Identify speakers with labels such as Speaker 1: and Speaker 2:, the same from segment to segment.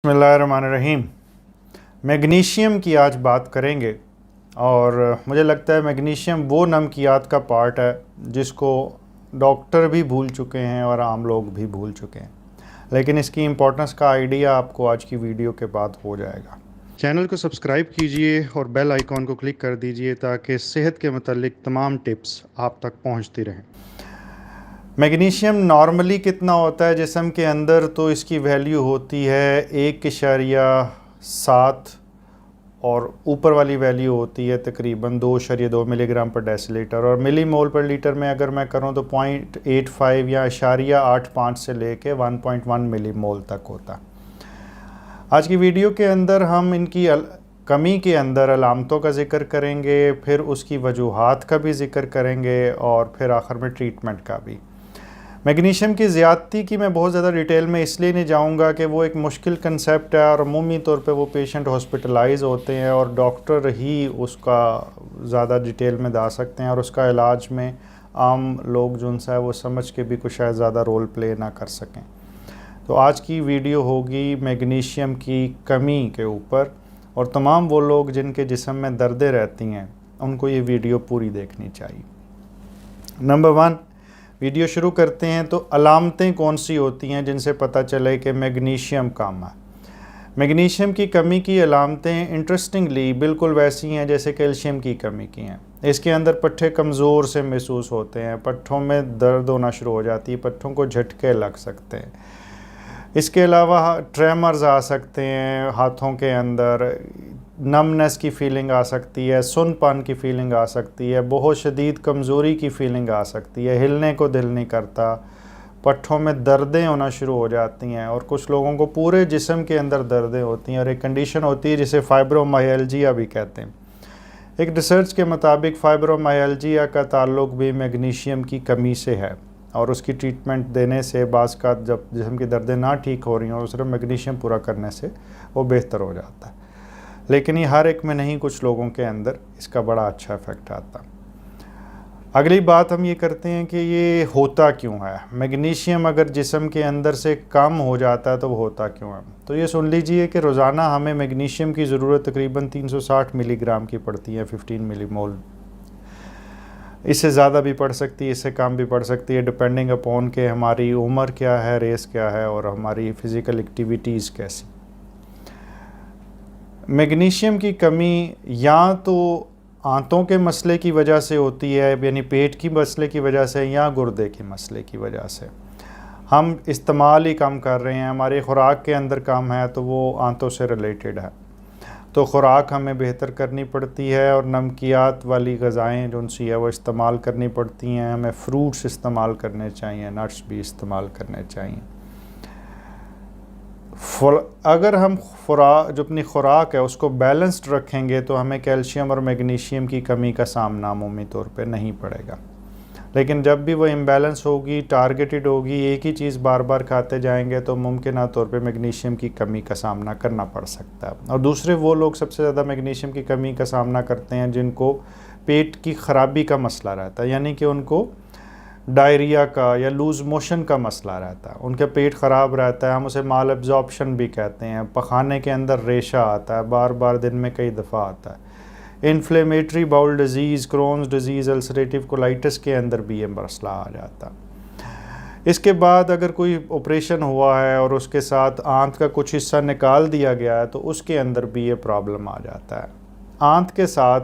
Speaker 1: बिस्मिल्लाहिर्रहमानिर्रहीम। मैग्नीशियम की आज बात करेंगे और मुझे लगता है मैग्नीशियम वो नमकियात का पार्ट है जिसको डॉक्टर भी भूल चुके हैं और आम लोग भी भूल चुके हैं, लेकिन इसकी इम्पोर्टेंस का आइडिया आपको आज की वीडियो के बाद हो जाएगा। चैनल को सब्सक्राइब कीजिए और बेल आइकॉन को क्लिक कर दीजिए ताकि सेहत के मतलब तमाम टिप्स आप तक पहुंचती रहें। मैग्नीशियम नॉर्मली कितना होता है जिस्म के अंदर, तो इसकी वैल्यू होती है 1.7 और ऊपर वाली वैल्यू होती है तकरीबन 2.2 मिलीग्राम पर डेसीलीटर, और मिली मोल पर लीटर में अगर मैं करूं तो 0.85 या 0.85 से लेके 1.1 मिली मोल तक होता। आज की वीडियो के अंदर हम इनकी कमी के अंदर अलामतों का जिक्र करेंगे, फिर उसकी वजूहात का भी जिक्र करेंगे और फिर आखिर में ट्रीटमेंट का भी। मैग्नीशियम की ज़्यादती की मैं बहुत ज़्यादा डिटेल में इसलिए नहीं जाऊंगा कि वो एक मुश्किल कंसेप्ट है और अमूमी तौर पे वो पेशेंट हॉस्पिटलाइज होते हैं और डॉक्टर ही उसका ज़्यादा डिटेल में दा सकते हैं और उसका इलाज में आम लोग जो उनसे है वो समझ के भी कुछ शायद ज़्यादा रोल प्ले ना कर सकें। तो आज की वीडियो होगी मैग्नीशियम की कमी के ऊपर, और तमाम वो लोग जिनके जिस्म में दर्दें रहती हैं उनको ये वीडियो पूरी देखनी चाहिए। नंबर 1, वीडियो शुरू करते हैं तो अलामतें कौन सी होती हैं जिनसे पता चले कि मैग्नीशियम कम है। मैग्नीशियम की कमी की अलामतें इंटरेस्टिंगली बिल्कुल वैसी हैं जैसे कैल्शियम की कमी की हैं। इसके अंदर पट्ठे कमज़ोर से महसूस होते हैं, पट्ठों में दर्द होना शुरू हो जाती है, पट्ठों को झटके लग सकते हैं। इसके अलावा ट्रेमर्स आ सकते हैं, हाथों के अंदर नमनेस की फीलिंग आ सकती है, सुनपन की फीलिंग आ सकती है, बहुत शदीद कमज़ोरी की फीलिंग आ सकती है, हिलने को दिल नहीं करता, पट्ठों में दर्दें होना शुरू हो जाती हैं और कुछ लोगों को पूरे जिस्म के अंदर दर्दें होती हैं। और एक कंडीशन होती है जिसे फाइब्रोमाइल्जिया भी कहते हैं। एक रिसर्च के मुताबिक फाइब्रोमाइल्जिया का ताल्लुक भी मैग्नीशियम की कमी से है और उसकी ट्रीटमेंट देने से बाज़ का जब जिस्म की दर्दें ना ठीक हो रही हों और सिर्फ मैग्नीशियम पूरा करने से वो बेहतर हो जाता है। लेकिन ये हर एक में नहीं, कुछ लोगों के अंदर इसका बड़ा अच्छा इफ़ेक्ट आता। अगली बात हम ये करते हैं कि ये होता क्यों है। मैग्नीशियम अगर जिस्म के अंदर से कम हो जाता है तो वो होता क्यों है। तो ये सुन लीजिए कि रोज़ाना हमें मैग्नीशियम की ज़रूरत तकरीबन 360 मिलीग्राम की पड़ती है, 15 मिलीमोल। इससे ज़्यादा भी पड़ सकती है, इससे कम भी पड़ सकती है, डिपेंडिंग अपॉन के हमारी उम्र क्या है, रेस क्या है और हमारी फ़िज़िकल एक्टिविटीज़ कैसी। मैग्नीशियम की कमी या तो आंतों के मसले की वजह से होती है, यानी पेट की मसले की वजह से, या गुर्दे के मसले की वजह से। हम इस्तेमाल ही कम कर रहे हैं, हमारी खुराक के अंदर कम है, तो वो आंतों से रिलेटेड है। तो खुराक हमें बेहतर करनी पड़ती है और नमकियात वाली ग़िज़ाएँ जो उनसी है वो इस्तेमाल करनी पड़ती हैं। हमें फ्रूट्स इस्तेमाल करने चाहिए, नट्स भी इस्तेमाल करने चाहिए। अगर हम जो अपनी खुराक है उसको बैलेंस्ड रखेंगे तो हमें कैल्शियम और मैग्नीशियम की कमी का सामना अमूमी तौर पे नहीं पड़ेगा। लेकिन जब भी वो इम्बैलेंस होगी, टारगेटेड होगी, एक ही चीज़ बार बार खाते जाएंगे तो मुमकिन तौर पे मैग्नीशियम की कमी का सामना करना पड़ सकता है। और दूसरे वो लोग सबसे ज़्यादा मैग्नीशियम की कमी का सामना करते हैं जिनको पेट की ख़राबी का मसला रहता है, यानी कि उनको डायरिया का या लूज़ मोशन का मसला रहता है, उनका पेट ख़राब रहता है। हम उसे माल एब्जॉर्प्शन भी कहते हैं। पखाने के अंदर रेशा आता है, बार बार दिन में कई दफ़ा आता है। Inflammatory bowel disease, Crohn's disease, ulcerative colitis के अंदर भी ये मसला आ जाता है। इसके बाद अगर कोई ऑपरेशन हुआ है और उसके साथ आंत का कुछ हिस्सा निकाल दिया गया है तो उसके अंदर भी ये प्रॉब्लम आ जाता है। आंत के साथ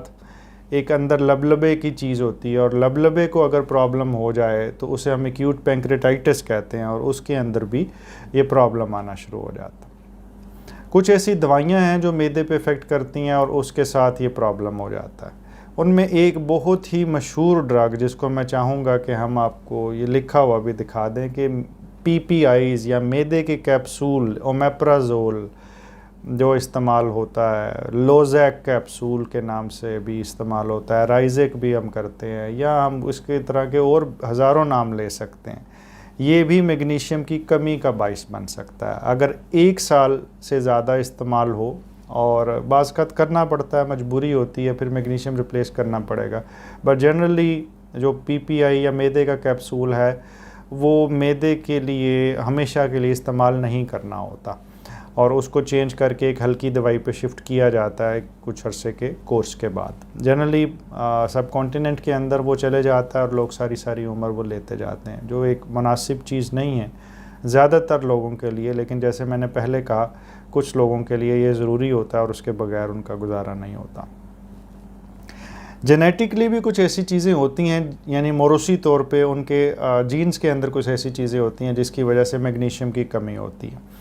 Speaker 1: एक अंदर लबलबे की चीज़ होती है और लबलबे को अगर प्रॉब्लम हो जाए तो उसे हम एक्यूट पैंक्रेटाइटिस कहते हैं और उसके अंदर भी ये प्रॉब्लम आना शुरू हो जाता है। कुछ ऐसी दवाइयां हैं जो मैदे पे इफ़ेक्ट करती हैं और उसके साथ ये प्रॉब्लम हो जाता है। उनमें एक बहुत ही मशहूर ड्रग जिसको मैं चाहूँगा कि हम आपको ये लिखा हुआ भी दिखा दें कि PPIs या मैदे के कैप्सूल, ओमेप्राजोल जो इस्तेमाल होता है, लोजैक कैप्सूल के नाम से भी इस्तेमाल होता है, राइजेक भी हम करते हैं, या हम इसके तरह के और हज़ारों नाम ले सकते हैं। ये भी मैग्नीशियम की कमी का बाइस बन सकता है अगर 1 साल से ज़्यादा इस्तेमाल हो, और बाज़ करना पड़ता है, मजबूरी होती है, फिर मैग्नीशियम रिप्लेस करना पड़ेगा। बट जनरली जो PPI या मैदे का कैप्सूल है वो मैदे के लिए हमेशा के लिए इस्तेमाल नहीं करना होता। और उसको चेंज करके एक हल्की दवाई पे शिफ्ट किया जाता है कुछ अरसे के कोर्स के बाद। जनरली सब कॉन्टिनेंट के अंदर वो चले जाता है और लोग सारी सारी उम्र वो लेते जाते हैं, जो एक मुनासिब चीज़ नहीं है ज़्यादातर लोगों के लिए। लेकिन जैसे मैंने पहले कहा, कुछ लोगों के लिए ये ज़रूरी होता है और उसके बगैर उनका गुजारा नहीं होता। जेनेटिकली भी कुछ ऐसी चीज़ें होती हैं, यानी मौरूसी तौर पे उनके जीन्स के अंदर कुछ ऐसी चीज़ें होती हैं जिसकी वजह से मैग्नीशियम की कमी होती है।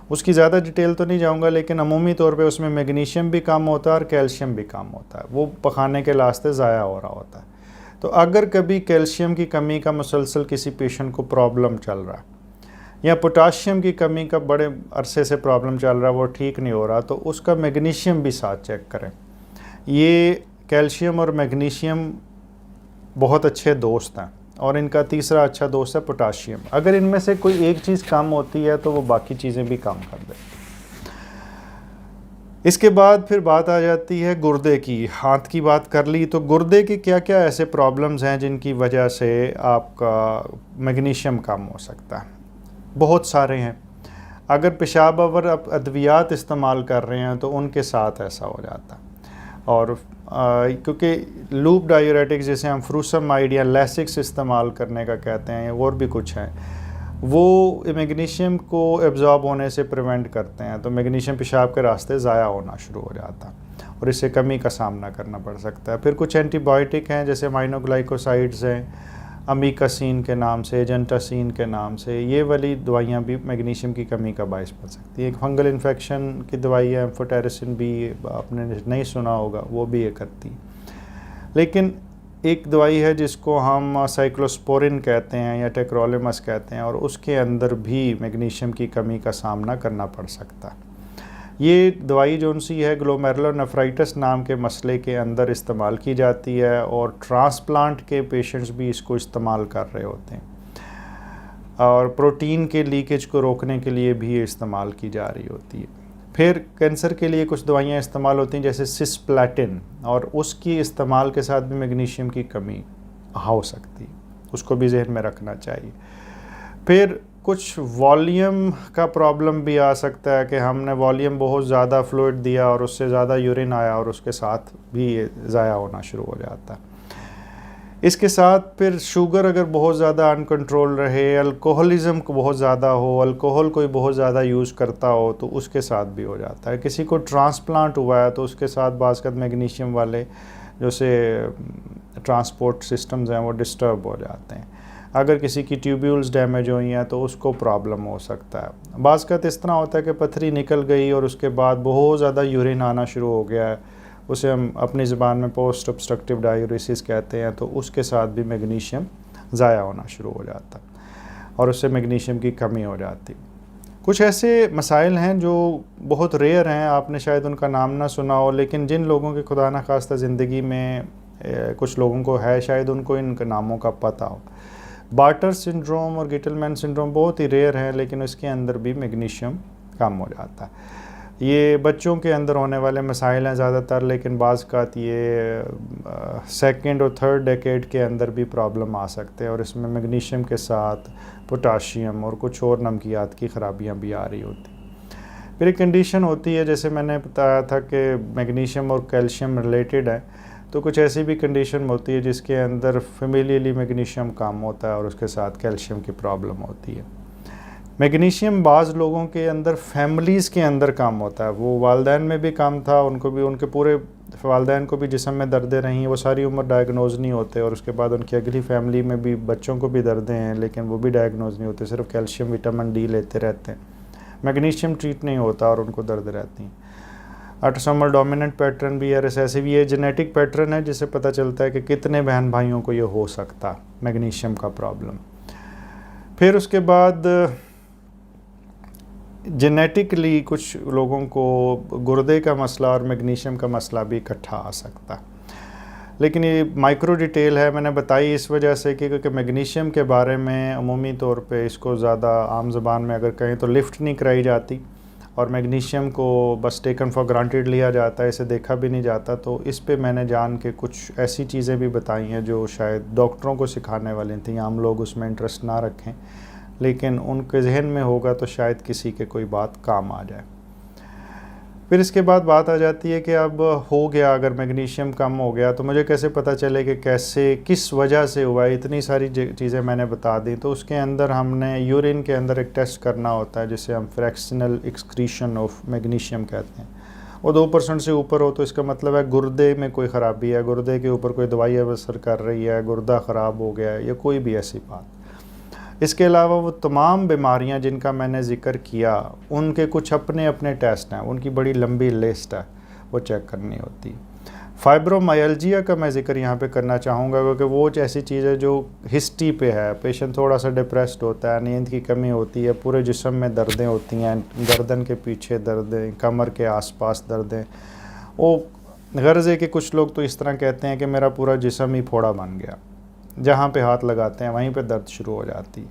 Speaker 1: उसकी ज़्यादा डिटेल तो नहीं जाऊंगा, लेकिन अमूमी तौर पे उसमें मैग्नीशियम भी कम होता है और कैल्शियम भी कम होता है, वो पखाने के रास्ते ज़ाया हो रहा होता है। तो अगर कभी कैल्शियम की कमी का मुसलसल किसी पेशेंट को प्रॉब्लम चल रहा है या पोटाशियम की कमी का बड़े अरसे से प्रॉब्लम चल रहा है, वो ठीक नहीं हो रहा, तो उसका मैग्नीशियम भी साथ चेक करें। ये कैल्शियम और मैग्नीशियम बहुत अच्छे दोस्त हैं और इनका तीसरा अच्छा दोस्त है पोटाशियम। अगर इनमें से कोई एक चीज़ कम होती है तो वो बाकी चीज़ें भी कम कर दे। इसके बाद फिर बात आ जाती है गुर्दे की। हाथ की बात कर ली, तो गुर्दे के क्या क्या ऐसे प्रॉब्लम्स हैं जिनकी वजह से आपका मैग्नीशियम कम हो सकता है? बहुत सारे हैं। अगर पेशाब अवर आप अद्वियात इस्तेमाल कर रहे हैं तो उनके साथ ऐसा हो जाता है। और क्योंकि लूप डायूरेटिक्स जैसे हम फ्रूसमाइड या लैसिक्स इस्तेमाल करने का कहते हैं, और भी कुछ हैं, वो मैग्नीशियम को एब्जॉर्ब होने से प्रिवेंट करते हैं, तो मैग्नीशियम पेशाब के रास्ते ज़ाया होना शुरू हो जाता है और इससे कमी का सामना करना पड़ सकता है। फिर कुछ एंटीबायोटिक हैं जैसे माइनोग्लाइकोसाइड्स हैं, अमीकासीन के नाम से, एजेंटासीन के नाम से, ये वाली दवाइयाँ भी मैग्नीशियम की कमी का बायस बन सकती है। एक फंगल इन्फेक्शन की दवाई है एम्फोटेरिसिन भी, आपने नहीं सुना होगा, वो भी ये करती है। लेकिन एक दवाई है जिसको हम साइक्लोस्पोरिन कहते हैं या टेक्रोलिमस कहते हैं, और उसके अंदर भी मैग्नीशियम की कमी का सामना करना पड़ सकता है। ये दवाई जो सी है ग्लोमेरुलोनेफ्राइटिस नाम के मसले के अंदर इस्तेमाल की जाती है और ट्रांसप्लांट के पेशेंट्स भी इसको इस्तेमाल कर रहे होते हैं, और प्रोटीन के लीकेज को रोकने के लिए भी ये इस्तेमाल की जा रही होती है। फिर कैंसर के लिए कुछ दवाइयाँ इस्तेमाल होती हैं जैसे सिस्प्लैटिन, और उसकी इस्तेमाल के साथ भी मैग्नीशियम की कमी हो सकती है, उसको भी जहन में रखना चाहिए। फिर कुछ वॉल्यूम का प्रॉब्लम भी आ सकता है कि हमने वॉल्यूम बहुत ज़्यादा फ्लूइड दिया और उससे ज़्यादा यूरिन आया और उसके साथ भी ये ज़ाया होना शुरू हो जाता है। इसके साथ फिर शुगर अगर बहुत ज़्यादा अनकंट्रोल रहे, अल्कोहलिज्म को बहुत ज़्यादा हो, अल्कोहल कोई बहुत ज़्यादा यूज़ करता हो, तो उसके साथ भी हो जाता है। किसी को ट्रांसप्लांट हुआ है तो उसके साथ बाज़ मैग्नीशियम वाले जैसे ट्रांसपोर्ट सिस्टम्स हैं वो डिस्टर्ब हो जाते हैं। अगर किसी की ट्यूब्यूल्स डैमेज हुई हैं तो उसको प्रॉब्लम हो सकता है। बाज़ इस तरह होता है कि पथरी निकल गई और उसके बाद बहुत ज़्यादा यूरिन आना शुरू हो गया है, उसे हम अपनी ज़बान में पोस्ट ऑब्स्ट्रक्टिव डायूरेसिस कहते हैं, तो उसके साथ भी मैग्नीशियम ज़ाया होना शुरू हो जाता है और उससे मैग्नीशियम की कमी हो जाती। कुछ ऐसे मसाइल हैं जो बहुत रेयर हैं, आपने शायद उनका नाम ना सुना हो, लेकिन जिन लोगों के खुदा न खास्ता ज़िंदगी में कुछ लोगों को है, शायद उनको इनके नामों का पता हो। बार्टर सिंड्रोम और गिटलमैन सिंड्रोम बहुत ही रेयर है, लेकिन उसके अंदर भी मैग्नीशियम कम हो जाता है। ये बच्चों के अंदर होने वाले मसाइल हैं ज़्यादातर, लेकिन बाज़ कात ये सेकंड और थर्ड डेकेड के अंदर भी प्रॉब्लम आ सकते हैं और इसमें मैग्नीशियम के साथ पोटाशियम और कुछ और नमकियात की ख़राबियाँ भी आ रही होती। फिर एक कंडीशन होती है, जैसे मैंने बताया था कि मैग्नीशियम और कैल्शियम रिलेटेड है, तो कुछ ऐसी भी कंडीशन होती है जिसके अंदर फेमिलियली मैग्नीशियम कम होता है और उसके साथ कैल्शियम की प्रॉब्लम होती है। मैग्नीशियम बाज़ लोगों के अंदर फैमिलीज़ के अंदर कम होता है, वो वालदैन में भी कम था, उनको भी, उनके पूरे वालदैन को भी जिस्म में दर्दें रहीं, वो सारी उम्र डायग्नोज नहीं होते, और उसके बाद उनकी अगली फैमिली में भी बच्चों को भी दर्दें हैं, लेकिन वो भी डायग्नोज नहीं होते, सिर्फ कैल्शियम विटामिन डी लेते रहते हैं, मैग्नीशियम ट्रीट नहीं होता और उनको दर्द रहती हैं। ऑटोसोमल डोमिनेंट पैटर्न भी है, रिसेसिव, ये जेनेटिक पैटर्न है जिससे पता चलता है कि कितने बहन भाइयों को ये हो सकता मैग्नीशियम का प्रॉब्लम। फिर उसके बाद जेनेटिकली कुछ लोगों को गुर्दे का मसला और मैग्नीशियम का मसला भी इकट्ठा आ सकता है, लेकिन ये माइक्रो डिटेल है, मैंने बताई इस वजह से कि क्योंकि मैग्नीशियम के बारे में अमूमी तौर पे इसको ज़्यादा आम ज़बान में अगर कहें तो लिफ्ट नहीं कराई जाती और मैग्नीशियम को बस टेकन फॉर ग्रांटेड लिया जाता है, इसे देखा भी नहीं जाता। तो इस पे मैंने जान के कुछ ऐसी चीज़ें भी बताई हैं जो शायद डॉक्टरों को सिखाने वाली थी, आम लोग उसमें इंटरेस्ट ना रखें, लेकिन उनके जहन में होगा तो शायद किसी के कोई बात काम आ जाए। फिर इसके बाद बात आ जाती है कि अब हो गया, अगर मैग्नीशियम कम हो गया तो मुझे कैसे पता चले कि कैसे, किस वजह से हुआ है। इतनी सारी चीज़ें मैंने बता दी। तो उसके अंदर हमने यूरिन के अंदर एक टेस्ट करना होता है जिसे हम फ्रैक्शनल एक्सक्रीशन ऑफ मैग्नीशियम कहते हैं। वो 2% से ऊपर हो तो इसका मतलब है गुर्दे में कोई ख़राबी है, गुर्दे के ऊपर कोई दवाई असर कर रही है, गुर्दा ख़राब हो गया है, या कोई भी ऐसी बात। इसके अलावा वो तमाम बीमारियां जिनका मैंने ज़िक्र किया उनके कुछ अपने अपने टेस्ट हैं, उनकी बड़ी लंबी लिस्ट है, वो चेक करनी होती है। फाइब्रोमाइल्जिया का मैं ज़िक्र यहाँ पे करना चाहूँगा क्योंकि वो एक ऐसी चीज़ है जो हिस्ट्री पे है। पेशेंट थोड़ा सा डिप्रेस्ड होता है, नींद की कमी होती है, पूरे जिस्म में दर्दें होती हैं, गर्दन के पीछे दर्दें, कमर के आसपास दर्दें। वो गर्ज़ है कि कुछ लोग तो इस तरह कहते हैं कि मेरा पूरा जिस्म ही फोड़ा बन गया, जहाँ पे हाथ लगाते हैं वहीं पे दर्द शुरू हो जाती।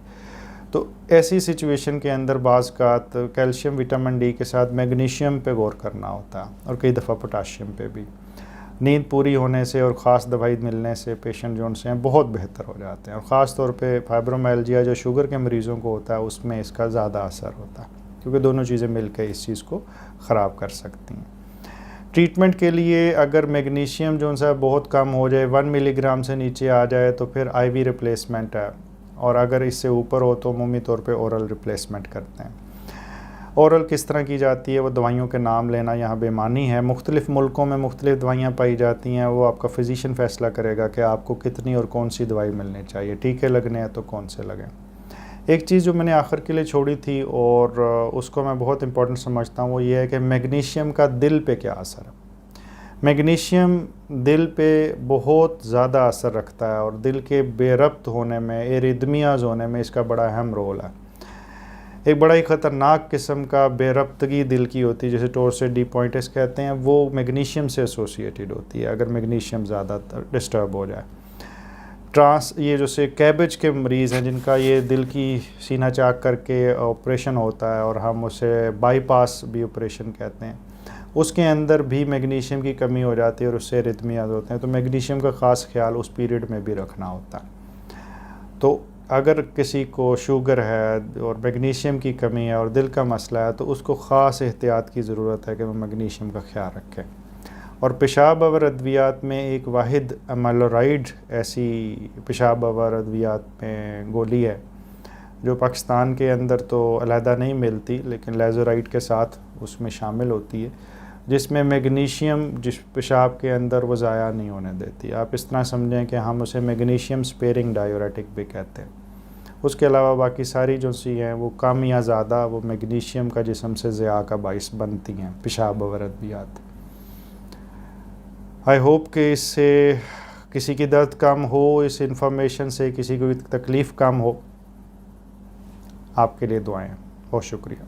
Speaker 1: तो ऐसी सिचुएशन के अंदर बाज़ कात कैल्शियम विटामिन डी के साथ मैग्नीशियम पे गौर करना होता है और कई दफ़ा पोटाशियम पे भी। नींद पूरी होने से और ख़ास दवाई मिलने से पेशेंट जो उनसे हैं बहुत बेहतर हो जाते हैं। और ख़ास तौर पे फाइब्रोमाइल्जिया जो शुगर के मरीज़ों को होता है उसमें इसका ज़्यादा असर होता है, क्योंकि दोनों चीज़ें मिलकर इस चीज़ को ख़राब कर सकती हैं। ट्रीटमेंट के लिए अगर मैग्नीशियम जो सा बहुत कम हो जाए, 1 मिलीग्राम से नीचे आ जाए तो फिर आईवी रिप्लेसमेंट है, और अगर इससे ऊपर हो तो अमूमी तौर पे ओरल रिप्लेसमेंट करते हैं। ओरल किस तरह की जाती है, वो दवाइयों के नाम लेना यहाँ बेमानी है। मुख्तलिफ़ मुल्कों में मुख्तलिफ़ दवाइयाँ पाई जाती हैं, वो आपका फ़िज़िशियन फ़ैसला करेगा कि आपको कितनी और कौन सी दवाई मिलनी चाहिए। टीके लगने हैं तो कौन से लगें। एक चीज़ जो मैंने आखिर के लिए छोड़ी थी और उसको मैं बहुत इंपॉर्टेंट समझता हूँ, वो ये है कि मैग्नीशियम का दिल पे क्या असर है। मैग्नीशियम दिल पे बहुत ज़्यादा असर रखता है और दिल के बेरब्त होने में, एरिदमियाज़ होने में इसका बड़ा अहम रोल है। एक बड़ा ही ख़तरनाक किस्म का बेरब्तगी दिल की होती है, जैसे टॉर्सिड डी पॉइंटिस कहते हैं, वो मैग्नीशियम से एसोसिएटेड होती है अगर मैग्नीशियम ज़्यादा डिस्टर्ब हो जाए। ये जो से कैबेज के मरीज़ हैं जिनका ये दिल की सीना चाक करके ऑपरेशन होता है और हम उसे बाईपास भी ऑपरेशन कहते हैं, उसके अंदर भी मैग्नीशियम की कमी हो जाती है और उससे एरिथमियाज़ होते हैं। तो मैग्नीशियम का ख़ास ख्याल उस पीरियड में भी रखना होता है। तो अगर किसी को शुगर है और मैग्नीशियम की कमी है और दिल का मसला है तो उसको ख़ास एहतियात की ज़रूरत है कि वह मैग्नीशियम का ख्याल रखें। और पेशाब आवर अद्वियात में एक वाहिद अमेलोराइड ऐसी पेशाब आवर अद्वियात में गोली है जो पाकिस्तान के अंदर तो अलहदा नहीं मिलती, लेकिन लेज़ोराइड के साथ उसमें शामिल होती है, जिसमें मैग्नीशियम जिस पेशाब के अंदर वो ज़ाया नहीं होने देती। आप इस तरह समझें कि हम उसे मैग्नीशियम स्पेयरिंग डायूरेटिक भी कहते हैं। उसके अलावा बाकी सारी जो सी हैं वो कम या ज़्यादा वो मैग्नीशियम का जिस्म से ज़िया का बाइस बनती हैं पेशाब आवर अद्वियात। आई होप कि इससे किसी की दर्द कम हो, इस इंफॉर्मेशन से किसी को तकलीफ़ कम हो। आपके लिए दुआएं। बहुत शुक्रिया।